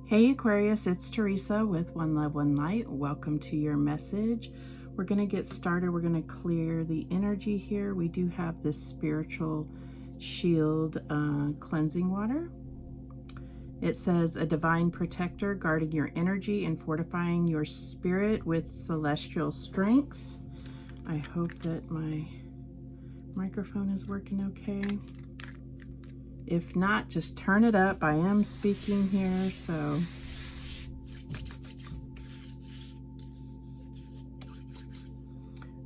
Hey Aquarius, it's Teresa with One Love, One Light. Welcome to your message. We're going to get started. We're going to clear the energy here. We do have this spiritual shield cleansing water. It says a divine protector guarding your energy and fortifying your spirit with celestial strength. I hope that my microphone is working okay. If not, just turn it up. I am speaking here, so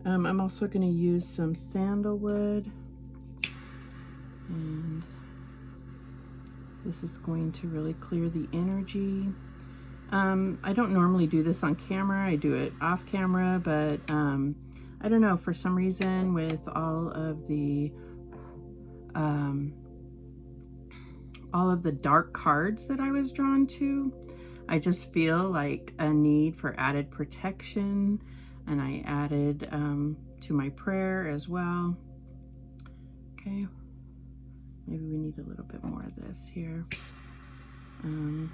I'm also going to use some sandalwood, and this is going to really clear the energy. I don't normally do this on camera. I do it off camera, but I don't know, for some reason with all of the dark cards that I was drawn to, I just feel like a need for added protection, and I added to my prayer as well. Okay, maybe we need a little bit more of this here. And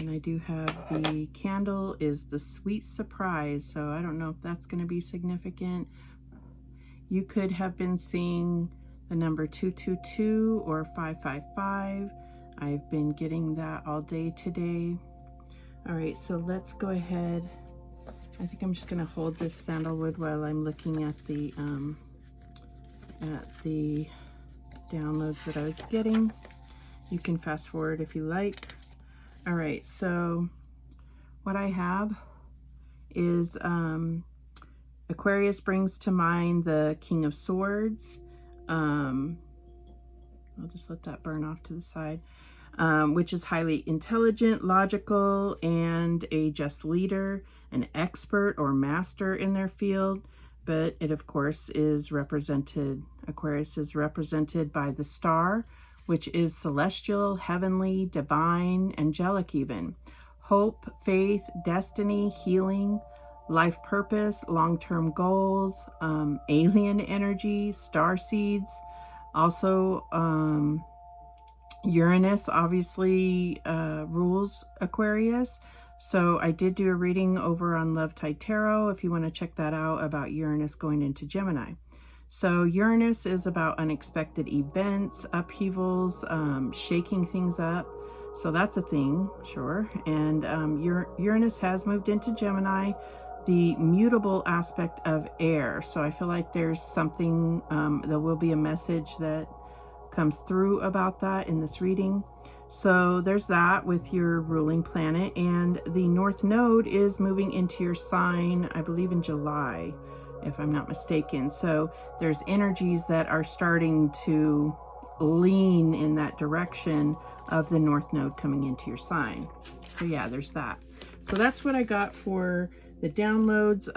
I do have the candle is the sweet surprise, so I don't know if that's going to be significant. You could have been seeing the number 222 or 555. I've been getting that all day today. All right, so let's go ahead. I think I'm just going to hold this sandalwood while I'm looking at the downloads that I was getting. You can fast forward if you like. All right, so what I have is Aquarius brings to mind the King of Swords. I'll just let that burn off to the side, which is highly intelligent, logical, and a just leader, an expert or master in their field. But it, of course, is represented, Aquarius is represented by the star, which is celestial, heavenly, divine, angelic even. Hope, faith, destiny, healing, life purpose, long-term goals, alien energy, star seeds. Also, Uranus obviously rules Aquarius. So I did do a reading over on Love Tide Tarot if you want to check that out about Uranus going into Gemini. So Uranus is about unexpected events, upheavals, shaking things up. So that's a thing, sure. And Uranus has moved into Gemini, the mutable aspect of air. So I feel like there's something, there will be a message that comes through about that in this reading. So there's that with your ruling planet. And the North Node is moving into your sign, I believe in July, if I'm not mistaken. So there's energies that are starting to lean in that direction of the North Node coming into your sign. So yeah, there's that. So that's what I got for the downloads.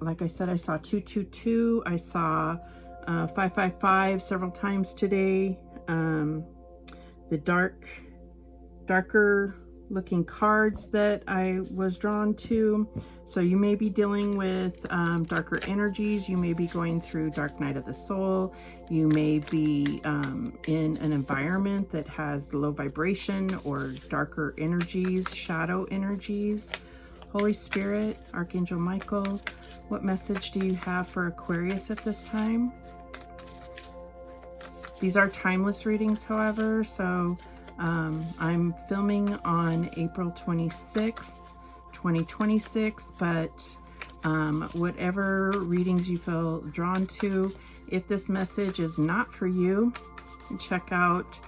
Like I said, I saw 222. I saw 555 several times today. The darker looking cards that I was drawn to. So you may be dealing with darker energies. You may be going through dark night of the soul. You may be in an environment that has low vibration or darker energies, shadow energies. Holy Spirit, Archangel Michael, what message do you have for Aquarius at this time? These are timeless readings, however, so I'm filming on April 26th, 2026, but whatever readings you feel drawn to, if this message is not for you, check out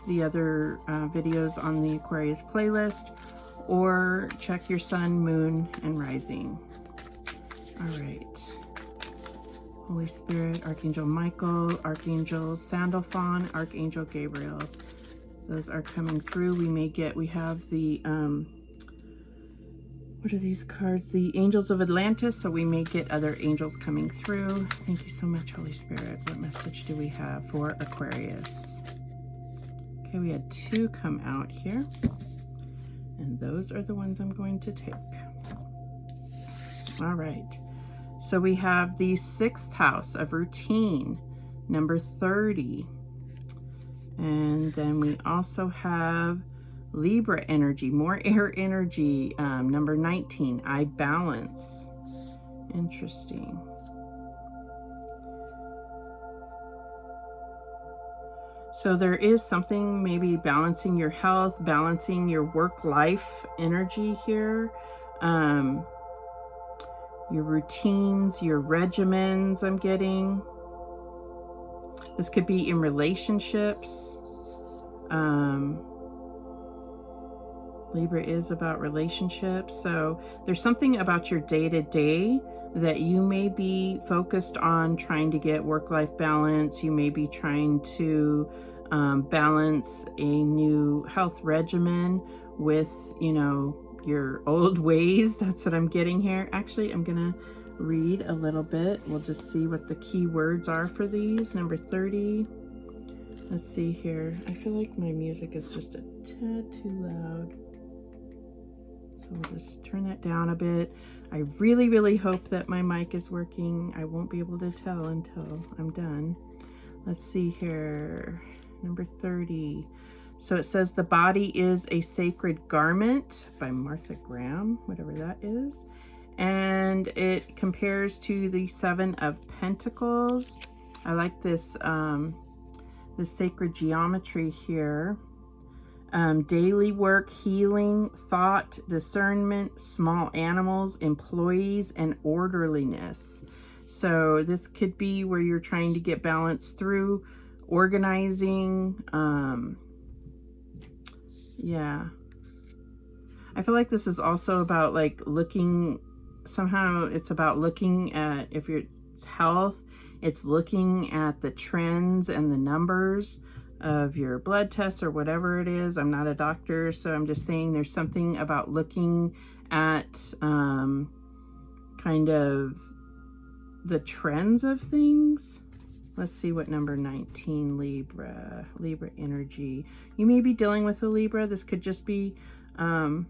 the other videos on the Aquarius playlist, or check your sun, moon, and rising. All right. Holy Spirit, Archangel Michael, Archangel Sandalphon, Archangel Gabriel. Those are coming through. We have the, what are these cards? The Angels of Atlantis, so we may get other angels coming through. Thank you so much, Holy Spirit. What message do we have for Aquarius? Okay, we had 2 come out here, and those are the ones I'm going to take. All right. So we have the 6th house of routine, number 30. And then we also have Libra energy, more air energy. Number 19, I balance. Interesting. So there is something maybe balancing your health, balancing your work-life energy here. Your routines, your regimens, I'm getting. This could be in relationships. Libra is about relationships. So there's something about your day-to-day that you may be focused on trying to get work-life balance. You may be trying to balance a new health regimen with, you know, your old ways. That's what I'm getting here. Actually, I'm gonna read a little bit. We'll just see what the key words are for these. Number 30. Let's see here. I feel like my music is just a tad too loud. So we'll just turn that down a bit. I really, really hope that my mic is working. I won't be able to tell until I'm done. Let's see here. Number 30. So it says the body is a sacred garment by Martha Graham, whatever that is. And it compares to the 7 of Pentacles. I like this, this sacred geometry here. Daily work, healing, thought, discernment, small animals, employees, and orderliness. So this could be where you're trying to get balance through organizing. Yeah. I feel like this is also about like looking, somehow it's about looking at, if your health, it's looking at the trends and the numbers of your blood tests or whatever it is. I'm not a doctor, so I'm just saying there's something about looking at kind of the trends of things. Let's see what number 19, Libra energy. You may be dealing with a Libra. This could just be talking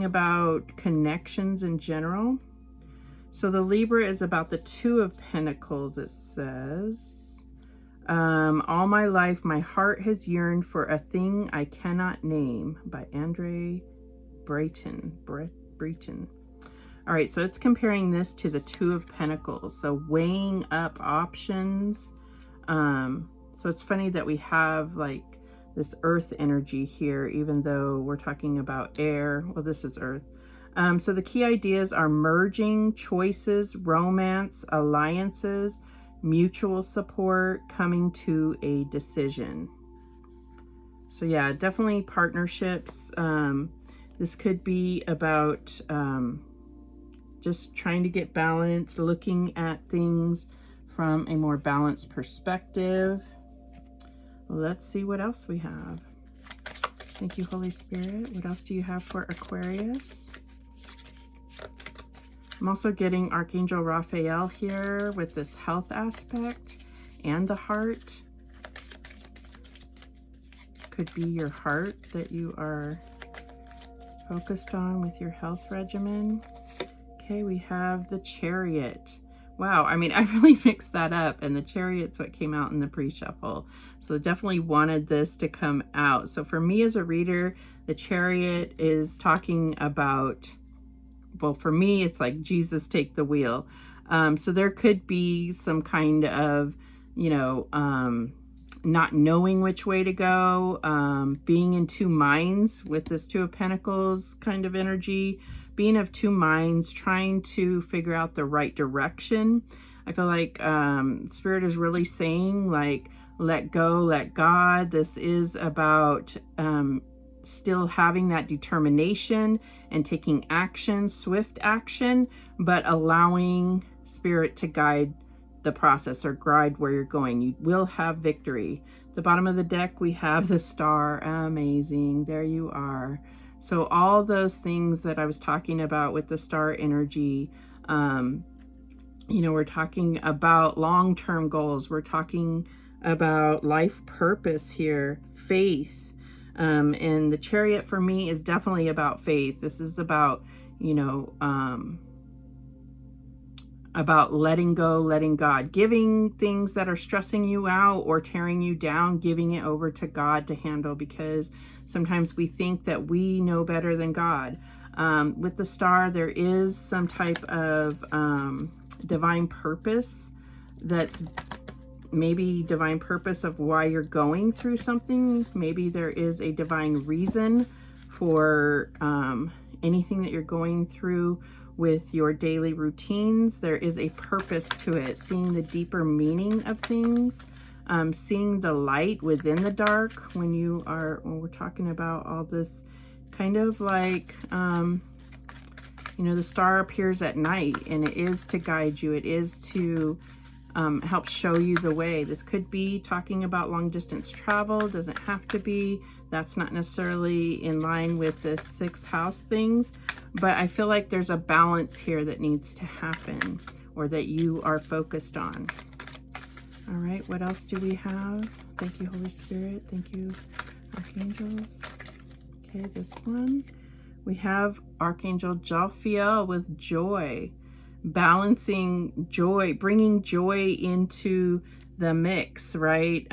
about connections in general. So the Libra is about the 2 of Pentacles, it says. All my life, my heart has yearned for a thing I cannot name, by Andre Breton. All right, so it's comparing this to the 2 of Pentacles. So weighing up options. So it's funny that we have like this earth energy here, even though we're talking about air. Well, this is earth. So the key ideas are merging, choices, romance, alliances, mutual support, coming to a decision. So yeah, definitely partnerships. This could be about just trying to get balance, looking at things from a more balanced perspective. Well, let's see what else we have. Thank you, Holy Spirit. What else do you have for Aquarius? I'm also getting Archangel Raphael here with this health aspect and the heart. Could be your heart that you are focused on with your health regimen. Okay, we have the Chariot. Wow, I mean, I really mixed that up, and the Chariot's what came out in the pre-shuffle. So definitely wanted this to come out. So for me as a reader, the Chariot is talking about, well, for me, it's like Jesus take the wheel. So there could be some kind of, you know, not knowing which way to go, being in 2 minds with this 2 of Pentacles kind of energy, being of 2 minds, trying to figure out the right direction. I feel like Spirit is really saying, like, let go, let God. This is about still having that determination and taking action, swift action, but allowing Spirit to guide the process or guide where you're going. You will have victory. The bottom of the deck, we have the Star. Amazing. There you are. So all those things that I was talking about with the Star energy, you know, we're talking about long-term goals. We're talking about life purpose here, faith. And the Chariot for me is definitely about faith. This is about, you know, about letting go, letting God, giving things that are stressing you out or tearing you down, giving it over to God to handle, because sometimes we think that we know better than God. With the star, there is some type of divine purpose, that's maybe divine purpose of why you're going through something. Maybe there is a divine reason for anything that you're going through with your daily routines. There is a purpose to it, seeing the deeper meaning of things, seeing the light within the dark when we're talking about all this kind of like, you know, the star appears at night, and it is to guide you. It is to help show you the way. This could be talking about long distance travel, doesn't have to be. That's not necessarily in line with the 6th house things, but I feel like there's a balance here that needs to happen, or that you are focused on. All right, what else do we have? Thank you, Holy Spirit. Thank you, archangels. Okay, this one. We have Archangel Jophiel with joy, balancing joy, bringing joy into the mix, right?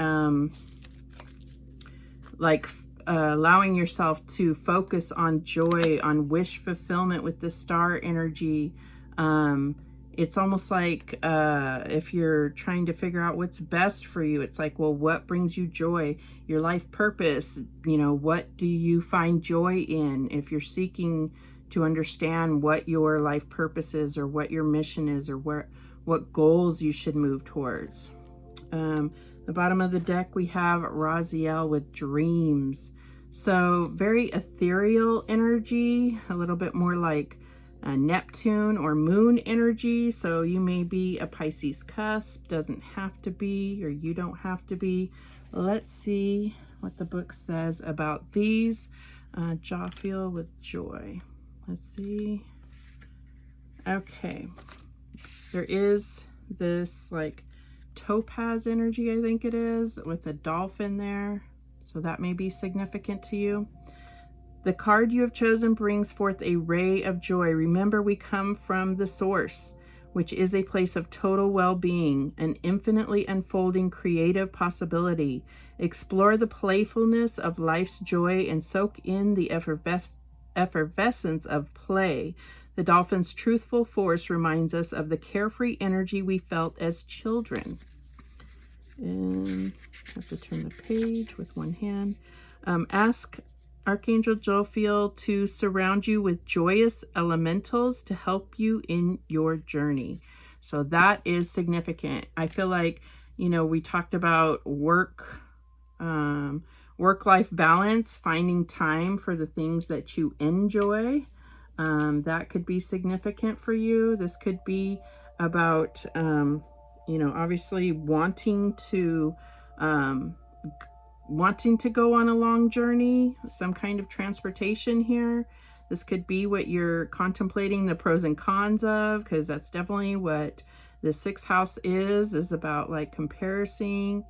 Like allowing yourself to focus on joy, on wish fulfillment with the star energy. It's almost like if you're trying to figure out what's best for you, it's like, well, what brings you joy? Your life purpose, you know, what do you find joy in? If you're seeking to understand what your life purpose is, or what your mission is, or what goals you should move towards. The bottom of the deck, we have Raziel with dreams. So very ethereal energy, a little bit more like Neptune or moon energy. So you may be a Pisces cusp, doesn't have to be, or you don't have to be. Let's see what the book says about these. Jophiel with joy. Let's see. Okay. There is this like topaz energy, I think it is, with a dolphin there. So that may be significant to you. The card you have chosen brings forth a ray of joy. Remember, we come from the source, which is a place of total well-being, an infinitely unfolding creative possibility. Explore the playfulness of life's joy and soak in the effervescence of play. The dolphin's truthful force reminds us of the carefree energy we felt as children. And I have to turn the page with one hand. Ask Archangel Jophiel to surround you with joyous elementals to help you in your journey. So that is significant. I feel like, you know, we talked about work-life balance, finding time for the things that you enjoy. That could be significant for you. This could be about, you know, obviously wanting to go on a long journey, some kind of transportation here. This could be what you're contemplating the pros and cons of, because that's definitely what the 6th house is about, like comparing.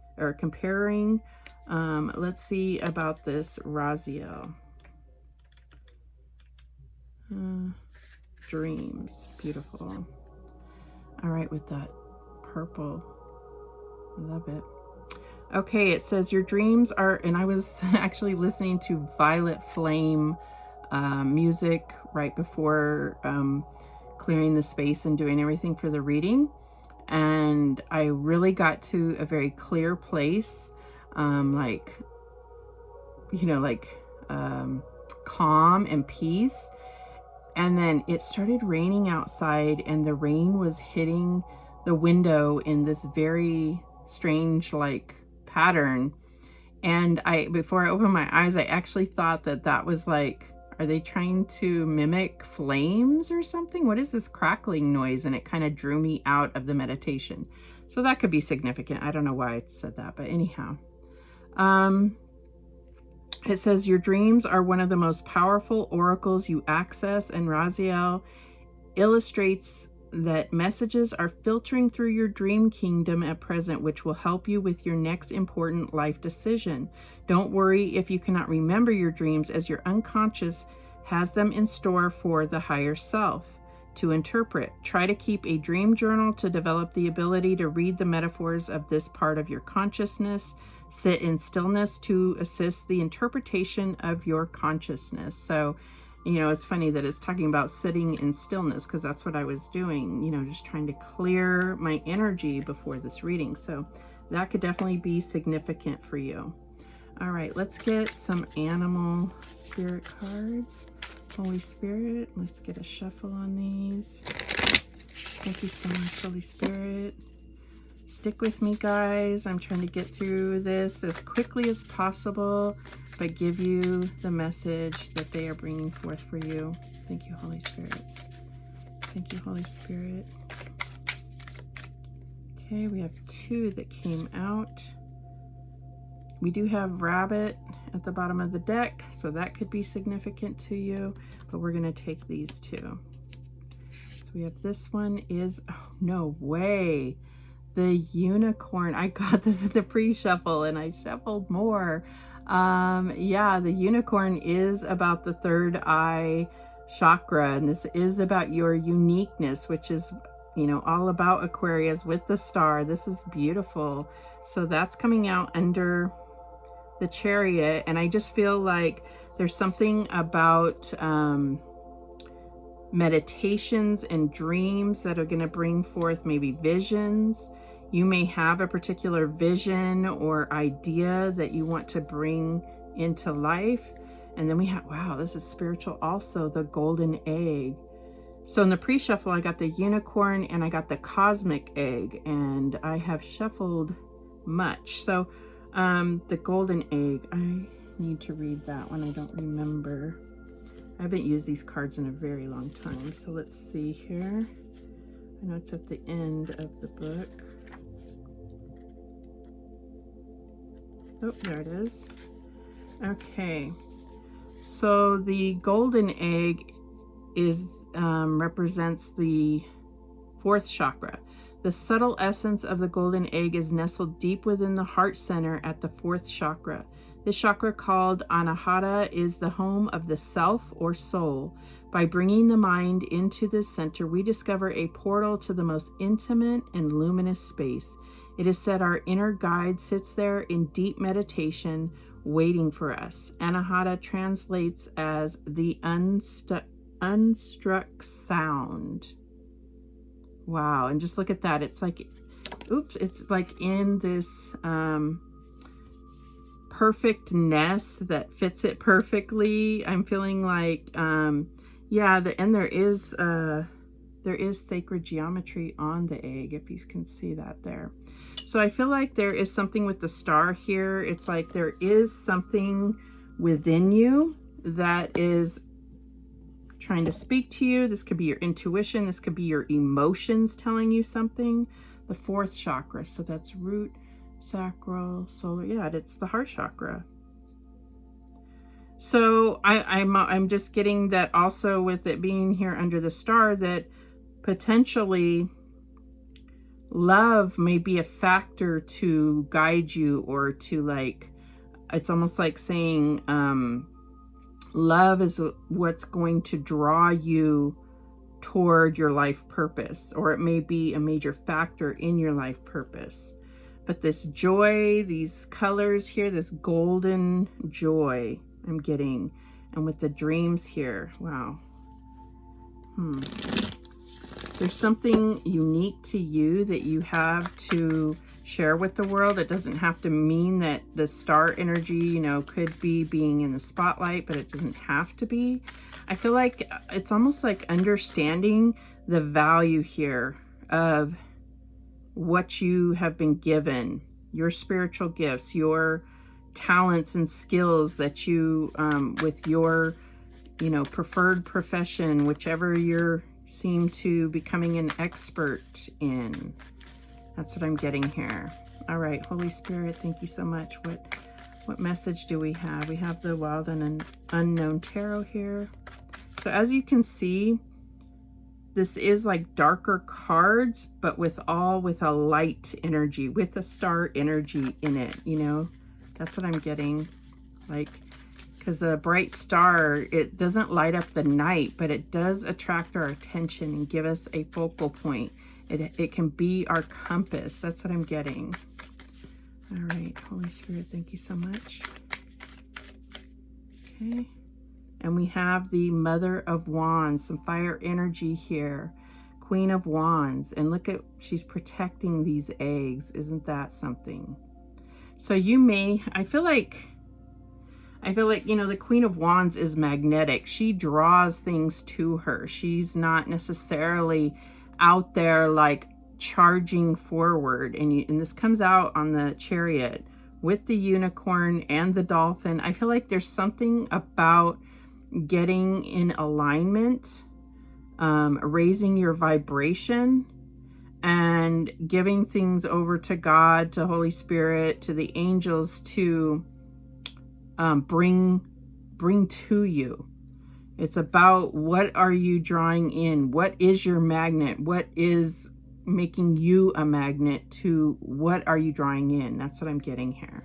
Let's see about this Raziel. Dreams, beautiful. All right, with that purple, I love it. Okay, it says your dreams are, and I was actually listening to Violet Flame music right before clearing the space and doing everything for the reading, and I really got to a very clear place, like, you know, like calm and peace. And then it started raining outside, and the rain was hitting the window in this very strange like pattern. And before I opened my eyes, I actually thought that was like, are they trying to mimic flames or something? What is this crackling noise? And it kind of drew me out of the meditation. So that could be significant. I don't know why I said that, but anyhow. It says your dreams are one of the most powerful oracles you access, and Raziel illustrates that messages are filtering through your dream kingdom at present, which will help you with your next important life decision. Don't worry if you cannot remember your dreams, as your unconscious has them in store for the higher self. to interpret. Try to keep a dream journal to develop the ability to read the metaphors of this part of your consciousness. Sit in stillness to assist the interpretation of your consciousness. So, you know, it's funny that it's talking about sitting in stillness, because that's what I was doing, you know, just trying to clear my energy before this reading. So that could definitely be significant for you. All right, let's get some animal spirit cards. Holy Spirit, let's get a shuffle on these. Thank you so much, Holy Spirit. Stick with me, guys. I'm trying to get through this as quickly as possible, but give you the message that they are bringing forth for you. Thank you, Holy Spirit. Thank you, Holy Spirit. Okay, we have 2 that came out. We do have rabbit at the bottom of the deck, so that could be significant to you, but we're going to take these 2. So we have this one is, oh, no way. The unicorn. I got this in the pre-shuffle and I shuffled more. Yeah, the unicorn is about the third eye chakra, and this is about your uniqueness, which is, you know, all about Aquarius with the star. This is beautiful. So that's coming out under the Chariot, and I just feel like there's something about meditations and dreams that are going to bring forth maybe visions. You may have a particular vision or idea that you want to bring into life. And then we have, wow, this is spiritual also, the golden egg. So in the pre-shuffle, I got the unicorn and I got the cosmic egg, and I have shuffled much. So the golden egg, I need to read that one. I don't remember. I haven't used these cards in a very long time. So let's see here. I know it's at the end of the book. Oh, there it is. Okay. So the golden egg is represents the 4th chakra. The subtle essence of the golden egg is nestled deep within the heart center at the 4th chakra. This chakra, called Anahata, is the home of the self or soul. By bringing the mind into this center, we discover a portal to the most intimate and luminous space. It is said our inner guide sits there in deep meditation, waiting for us. Anahata translates as the unstruck sound. Wow, and just look at that. It's like, oops, it's like in this perfect nest that fits it perfectly. I'm feeling like, yeah, and there is sacred geometry on the egg, if you can see that there. So I feel like there is something with the star here. It's like there is something within you that is trying to speak to you. This could be your intuition. This could be your emotions telling you something. The 4th chakra. So that's root, sacral, solar. Yeah, it's the heart chakra. So I'm just getting that also with it being here under the star, that potentially love may be a factor to guide you, or to, like, it's almost like saying love is what's going to draw you toward your life purpose, or it may be a major factor in your life purpose. But this joy, these colors here, this golden joy I'm getting, and with the dreams here, wow. There's something unique to you that you have to share with the world. It doesn't have to mean that the star energy, you know, could be being in the spotlight, but it doesn't have to be. I feel like it's almost like understanding the value here of what you have been given, your spiritual gifts, your talents and skills that you, with your, you know, preferred profession, whichever you're seem to becoming an expert in. That's what I'm getting here. All right, Holy Spirit, thank you so much. What message do we have? We have the Wild and Unknown Tarot here. So as you can see, this is like darker cards, but with a light energy, with a star energy in it, you know? That's what I'm getting. Like, because a bright star, it doesn't light up the night, but it does attract our attention and give us a focal point. It can be our compass. That's what I'm getting. All right, Holy Spirit, thank you so much. Okay, and we have the Mother of Wands, some fire energy here. Queen of Wands, and look at, she's protecting these eggs. Isn't that something? So you may, I feel like, you know, the Queen of Wands is magnetic. She draws things to her. She's not necessarily out there like charging forward. And this comes out on the Chariot with the unicorn and the dolphin. I feel like there's something about getting in alignment, raising your vibration, and giving things over to God, to Holy Spirit, to the angels to bring to you. It's about, what are you drawing in? What is your magnet? What is making you a magnet to what are you drawing in? That's what I'm getting here.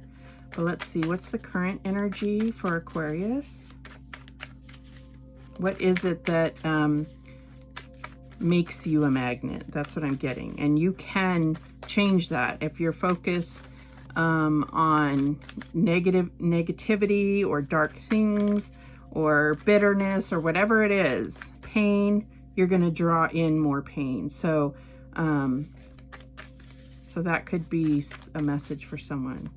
But let's see, what's the current energy for Aquarius? What is it that makes you a magnet? That's what I'm getting. And you can change that if you're focused on negativity or dark things or bitterness or whatever it is, pain, you're going to draw in more pain. So so that could be a message for someone.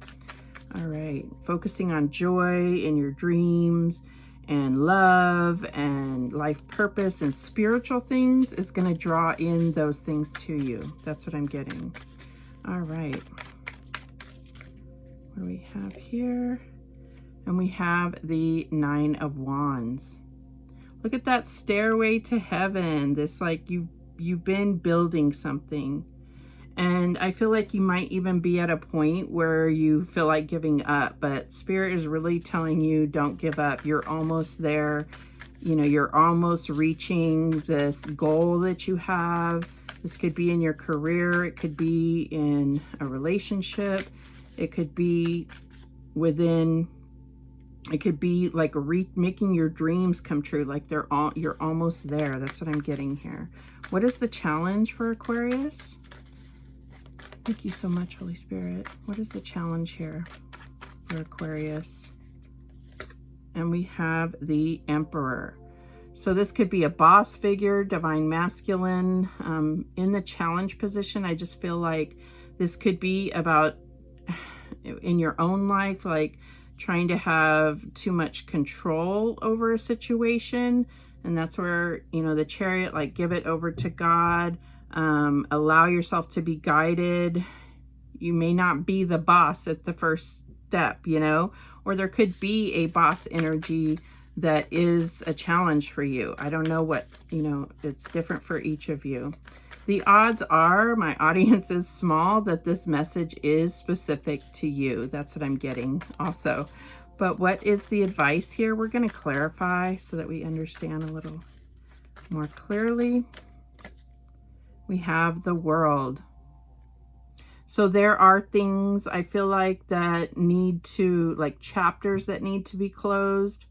All right, focusing on joy in your dreams and love and life purpose and spiritual things is going to draw in those things to you. That's what I'm getting. All right. What do we have here? And we have the Nine of Wands. Look at that stairway to heaven. This, like, you've been building something. And I feel like you might even be at a point where you feel like giving up, but Spirit is really telling you, don't give up. You're almost there. You know, you're almost reaching this goal that you have. This could be in your career. It could be in a relationship. It could be within, it could be like making your dreams come true. Like you're almost there. That's what I'm getting here. What is the challenge for Aquarius? Thank you so much, Holy Spirit. What is the challenge here for Aquarius? And we have the Emperor. So this could be a boss figure, divine masculine. In the challenge position, I just feel like this could be about, in your own life, like trying to have too much control over a situation. And that's where, you know, the Chariot, like, give it over to God. Allow yourself to be guided. You may not be the boss at the first step, you know, or there could be a boss energy that is a challenge for you. I don't know what, you know, it's different for each of you. The odds are, my audience is small, that this message is specific to you. That's what I'm getting also. But what is the advice here? We're going to clarify so that we understand a little more clearly. We have the World. So there are things, I feel like, that need to, like chapters that need to be closed.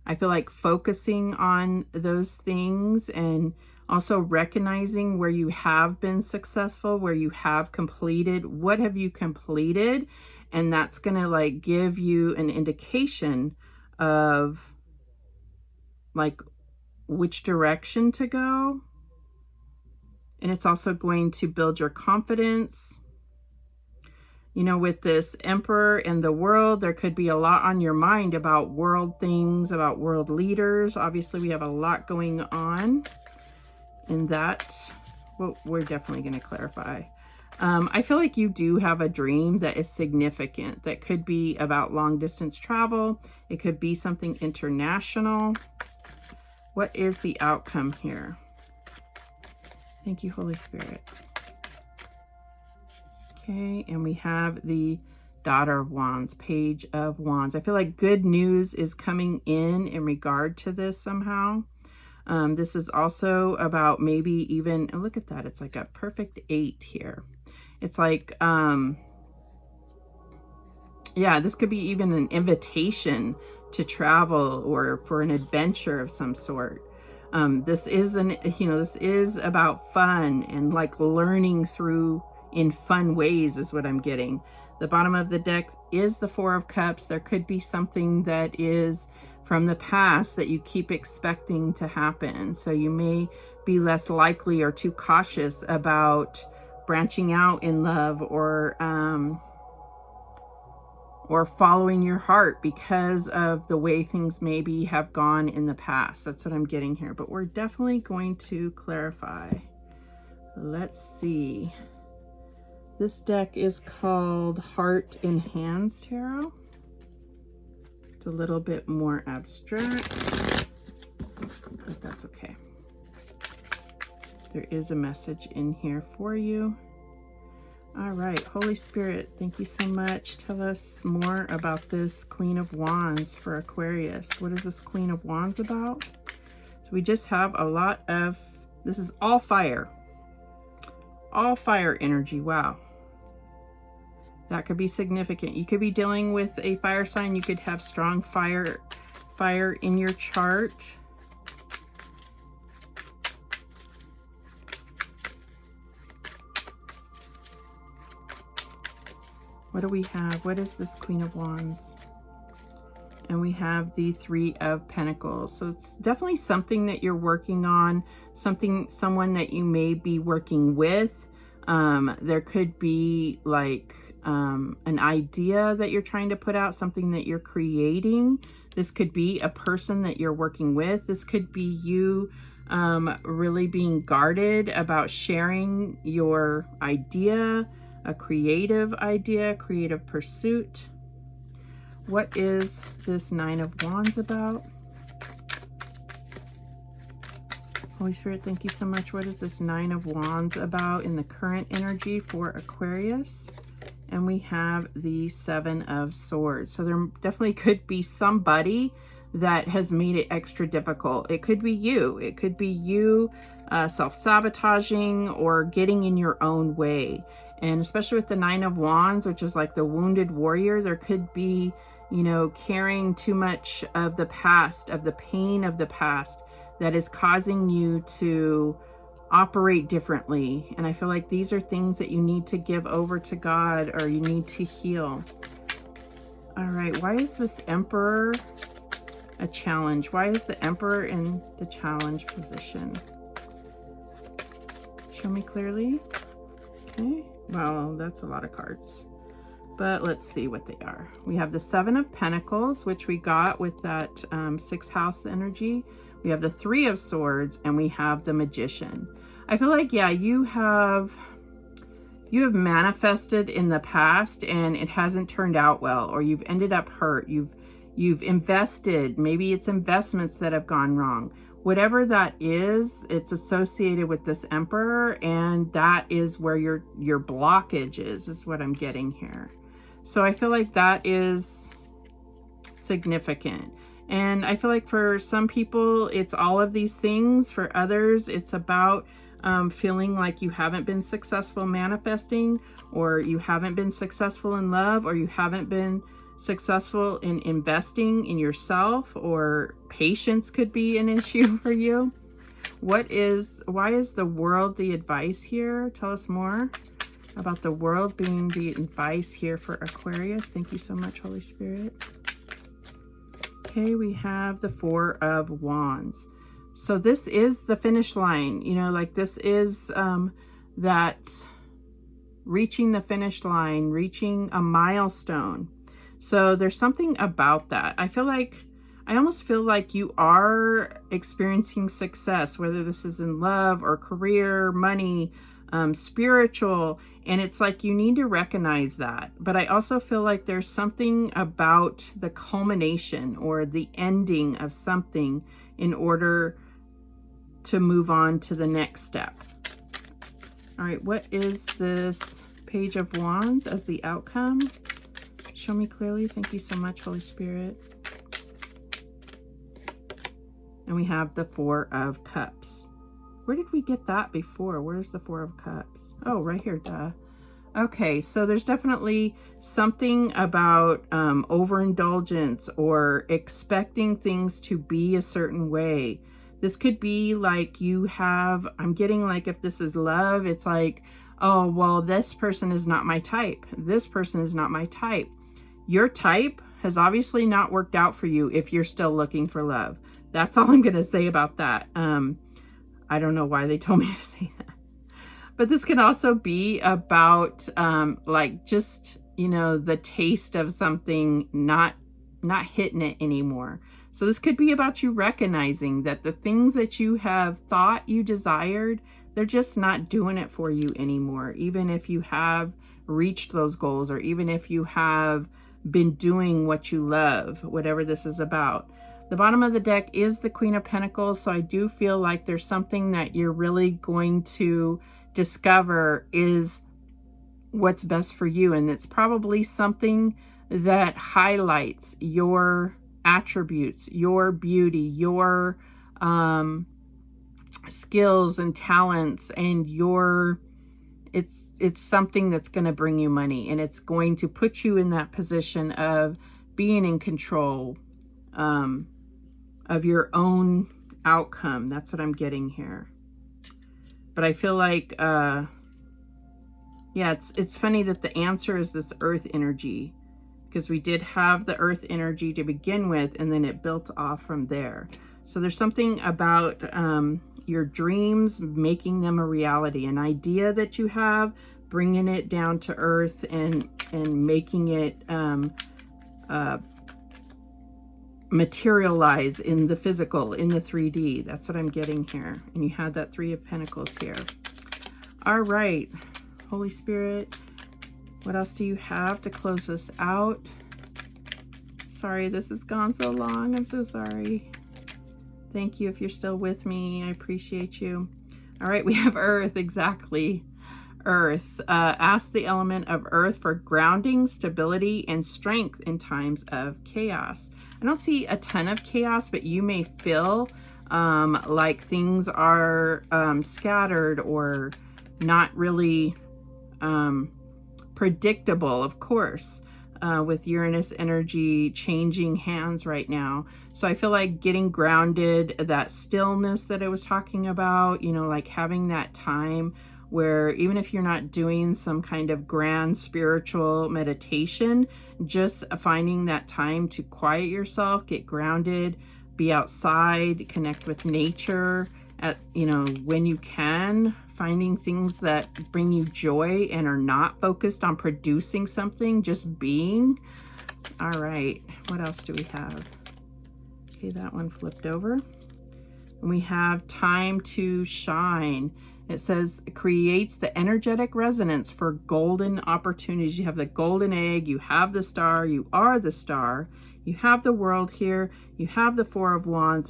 I feel like focusing on those things and also recognizing where you have been successful, where you have completed. What have you completed? And that's going to, like, give you an indication of, like, which direction to go. And it's also going to build your confidence. You know, with this Emperor and the World, there could be a lot on your mind about world things, about world leaders. Obviously, we have a lot going on in that. Well, we're definitely going to clarify. I feel like you do have a dream that is significant. That could be about long distance travel. It could be something international. What is the outcome here? Thank you, Holy Spirit. Okay, and we have the Daughter of Wands, Page of Wands. I feel like good news is coming in regard to this somehow. This is also about maybe even, and look at that, it's like a perfect 8 here. It's like Yeah, this could be even an invitation to travel or for an adventure of some sort. This is this is about fun and like learning through in fun ways is what I'm getting. The bottom of the deck is the Four of Cups. There could be something that is from the past that you keep expecting to happen. So you may be less likely or too cautious about branching out in love or following your heart because of the way things maybe have gone in the past. That's what I'm getting here, but we're definitely going to clarify. Let's see. This deck is called Heart in Hands Tarot. It's a little bit more abstract, but that's okay. There is a message in here for you. All right, Holy Spirit, thank you so much. Tell us more about this Queen of Wands for Aquarius. What is this Queen of Wands about? So we just have a lot of, this is all fire energy. Wow. That could be significant. You could be dealing with a fire sign. You could have strong fire in your chart. What do we have? What is this Queen of Wands? And we have the Three of Pentacles. So it's definitely something that you're working on, someone that you may be working with. There could be like an idea that you're trying to put out, something that you're creating. This could be a person that you're working with. This could be you really being guarded about sharing your idea, a creative idea, creative pursuit. What is this Nine of Wands about? Holy Spirit, thank you so much. What is this Nine of Wands about in the current energy for Aquarius? And we have the Seven of Swords. So there definitely could be somebody that has made it extra difficult. It could be you. It could be you self-sabotaging or getting in your own way. And especially with the Nine of Wands, which is like the wounded warrior, there could be, you know, carrying too much of the past, of the pain of the past that is causing you to operate differently. And I feel like these are things that you need to give over to God or you need to heal. All right, why is this Emperor a challenge? Why is the Emperor in the challenge position? Show me clearly. Okay. Well, that's a lot of cards, but let's see what they are. We have the Seven of Pentacles, which we got with that sixth house energy. We have the Three of Swords, and we have the Magician. I feel like, yeah, you have manifested in the past and it hasn't turned out well, or you've ended up hurt. You've invested, maybe it's investments that have gone wrong. Whatever that is, it's associated with this Emperor, and that is where your blockage is what I'm getting here. So I feel like that is significant. And I feel like for some people, it's all of these things. For others, it's about feeling like you haven't been successful manifesting, or you haven't been successful in love, or you haven't been successful in investing in yourself, or patience could be an issue for you. Why is the World the advice here? Tell us more about the World being the advice here for Aquarius. Thank you so much, Holy Spirit. Okay, we have the Four of Wands. So this is the finish line, you know, like this is that reaching the finish line, reaching a milestone. So there's something about that. I almost feel like you are experiencing success, whether this is in love or career, money, spiritual, and it's like you need to recognize that. But I also feel like there's something about the culmination or the ending of something in order to move on to the next step. All right, what is this Page of Wands as the outcome? Show me clearly. Thank you so much, Holy Spirit. And we have the Four of Cups. Where did we get that before? Where's the Four of Cups? Oh, right here, duh. Okay, so there's definitely something about overindulgence or expecting things to be a certain way. This could be like you have, I'm getting like if this is love, it's like, oh, well, this person is not my type. This person is not my type. Your type has obviously not worked out for you if you're still looking for love. That's all I'm going to say about that. I don't know why they told me to say that. But this can also be about like just, you know, the taste of something not hitting it anymore. So this could be about you recognizing that the things that you have thought you desired, they're just not doing it for you anymore. Even if you have reached those goals, or even if you have been doing what you love, whatever this is about. The bottom of the deck is the Queen of Pentacles. So I do feel like there's something that you're really going to discover is what's best for you. And it's probably something that highlights your attributes, your beauty, your skills and talents, and it's something that's going to bring you money, and it's going to put you in that position of being in control of your own outcome. That's what I'm getting here. But I feel like, yeah, it's funny that the answer is this earth energy, because we did have the earth energy to begin with, and then it built off from there. So there's something about your dreams, making them a reality, an idea that you have, bringing it down to earth and making it materialize in the physical, in the 3D. That's what I'm getting here. And you had that Three of Pentacles here. All right, Holy Spirit, what else do you have to close this out? Sorry, this has gone so long. I'm so sorry. Thank you if you're still with me. I appreciate you. All right, we have Earth, exactly. Earth. Ask the element of Earth for grounding, stability, and strength in times of chaos. I don't see a ton of chaos, but you may feel like things are scattered or not really predictable, of course, with Uranus energy changing hands right now. So I feel like getting grounded, that stillness that I was talking about, you know, like having that time where even if you're not doing some kind of grand spiritual meditation, just finding that time to quiet yourself, get grounded, be outside, connect with nature, at, you know, when you can, finding things that bring you joy and are not focused on producing something, just being. All right, what else do we have? Okay, that one flipped over. And we have time to shine. It says it creates the energetic resonance for golden opportunities. You have the golden egg, you have the star, you are the star, you have the world here, you have the Four of Wands.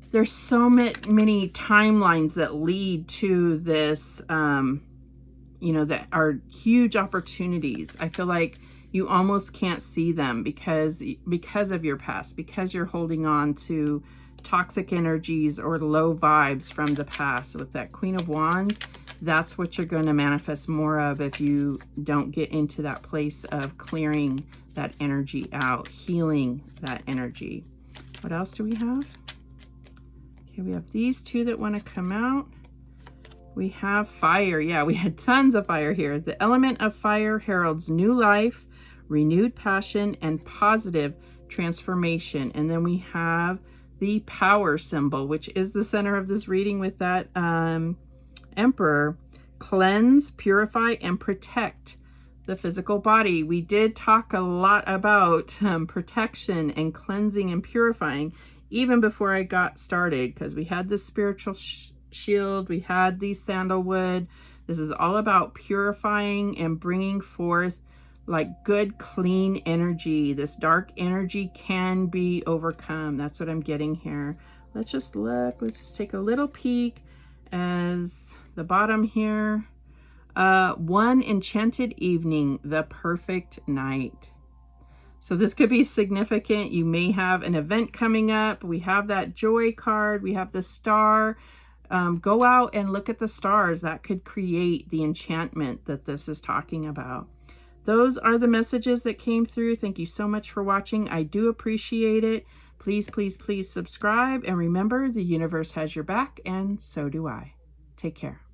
There's so many timelines that lead to this, you know, that are huge opportunities. I feel like you almost can't see them because of your past, because you're holding on to toxic energies or low vibes from the past. With that Queen of Wands, that's what you're going to manifest more of if you don't get into that place of clearing that energy out, healing that energy. What else do we have? Okay, we have these two that want to come out. We have fire. Yeah, we had tons of fire here. The element of fire heralds new life, renewed passion, and positive transformation. And then we have the power symbol, which is the center of this reading with that Emperor. Cleanse, purify, and protect the physical body. We did talk a lot about protection and cleansing and purifying even before I got started, because we had the spiritual shield, we had the sandalwood. This is all about purifying and bringing forth like good, clean energy. This dark energy can be overcome. That's what I'm getting here. Let's just look. Let's just take a little peek as the bottom here. One enchanted evening, the perfect night. So this could be significant. You may have an event coming up. We have that joy card. We have the star. Go out and look at the stars. That could create the enchantment that this is talking about. Those are the messages that came through. Thank you so much for watching. I do appreciate it. Please, please, please subscribe. And remember, the universe has your back, and so do I. Take care.